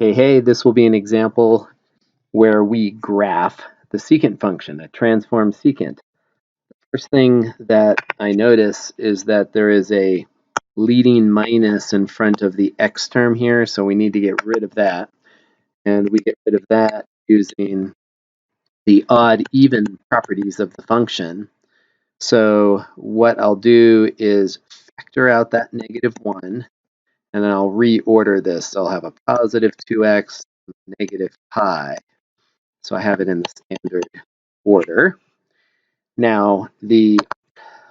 Hey, this will be an example where we graph the secant function, a transform secant. First thing that I notice is that there is a leading minus in front of the x term here, so we need to get rid of that. And we get rid of that using the odd-even properties of the function. So what I'll do is factor out that -1, and then I'll reorder this. So I'll have a positive 2x, negative pi. So I have it in the standard order. Now, the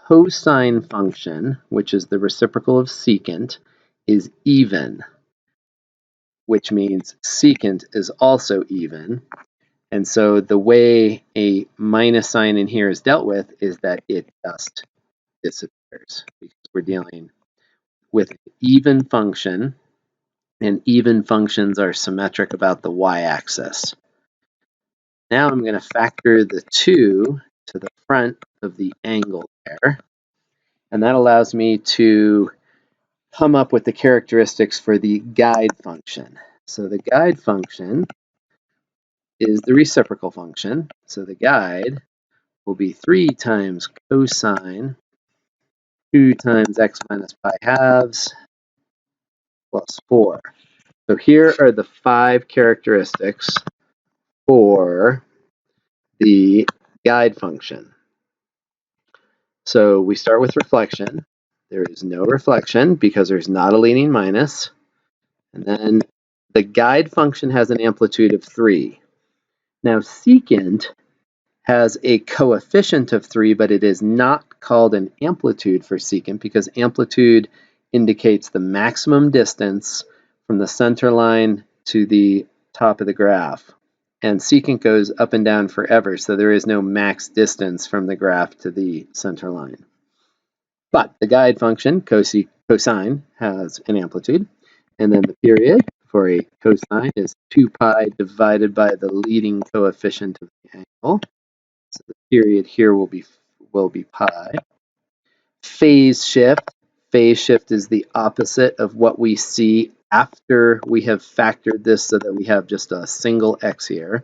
cosine function, which is the reciprocal of secant, is even, which means secant is also even. And so the way a minus sign in here is dealt with is that it just disappears because we're dealing with an even function, and even functions are symmetric about the y-axis. Now I'm going to factor the 2 to the front of the angle there, and that allows me to come up with the characteristics for the guide function. So the guide function is the reciprocal function, so the guide will be 3 times cosine 2 times x minus pi halves plus 4. So here are the 5 characteristics for the guide function. So we start with reflection. There is no reflection because there's not a leading minus. And then the guide function has an amplitude of 3. Now secant has a coefficient of 3, but it is not called an amplitude for secant because amplitude indicates the maximum distance from the center line to the top of the graph. And secant goes up and down forever, so there is no max distance from the graph to the center line. But the guide function, cosine, has an amplitude, and then the period for a cosine is 2 pi divided by the leading coefficient of the angle. So the period here will be pi. Phase shift is the opposite of what we see after we have factored this so that we have just a single x here.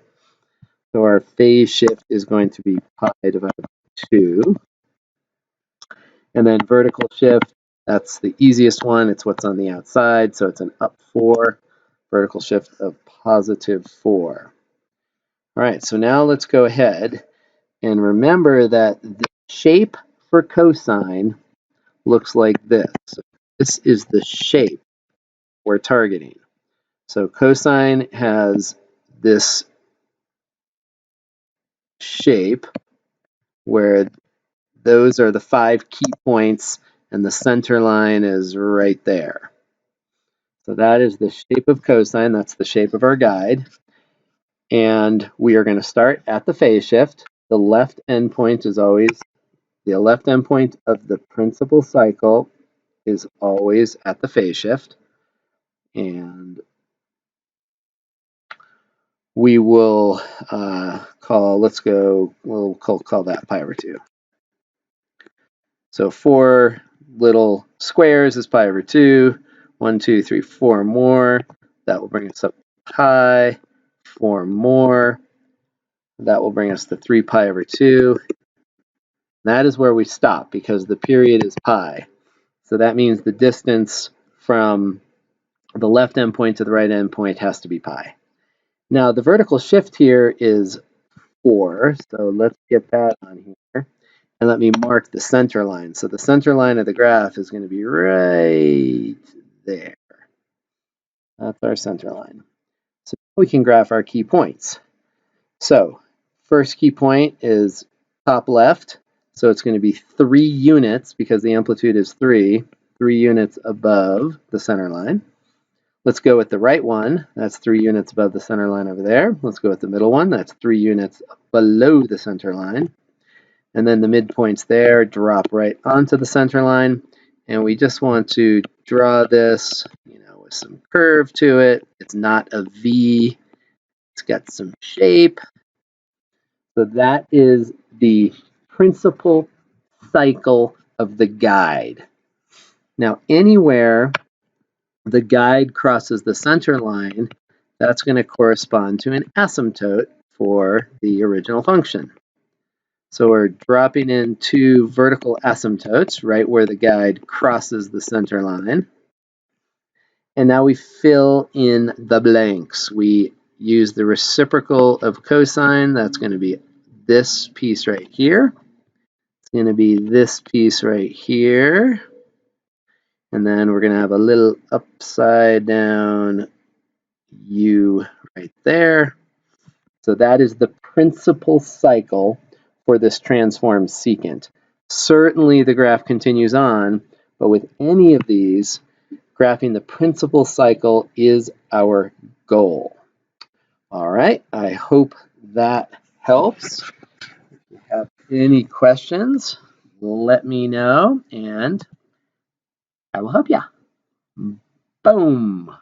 So our phase shift is going to be pi divided by 2. And then vertical shift, that's the easiest one. It's what's on the outside, so it's an up 4, vertical shift of positive 4. All right, so now let's go ahead and remember that the shape for cosine looks like this. So this is the shape we're targeting. So cosine has this shape where those are the 5 key points and the center line is right there. So that is the shape of cosine. That's the shape of our guide. And we are going to start at the phase shift. The left endpoint is always, the left endpoint of the principal cycle is always at the phase shift. And we will we'll call that pi over 2. So 4 little squares is pi over 2. 1, 2, 3, 4 more. That will bring us up to pi. 4 more. That will bring us to 3 pi over 2. That is where we stop because the period is pi. So that means the distance from the left endpoint to the right endpoint has to be pi. Now the vertical shift here is 4, so let's get that on here. And let me mark the center line. So the center line of the graph is going to be right there. That's our center line. So we can graph our key points. So first key point is top left. So it's going to be 3 units because the amplitude is 3 units above the center line. Let's go with the right one. That's 3 units above the center line over there. Let's go with the middle one. That's 3 units below the center line. And then the midpoints there drop right onto the center line. And we just want to draw this, with some curve to it. It's not a V. It's got some shape. So that is the principal cycle of the guide. Now, anywhere the guide crosses the center line, that's going to correspond to an asymptote for the original function. So we're dropping in two vertical asymptotes right where the guide crosses the center line. And now we fill in the blanks. We use the reciprocal of cosine. That's going to be this piece right here. It's going to be this piece right here. And then we're going to have a little upside down U right there. So that is the principal cycle for this transform secant. Certainly the graph continues on, but with any of these, graphing the principal cycle is our goal. All right, I hope that helps. If you have any questions, let me know and I will help you. Boom.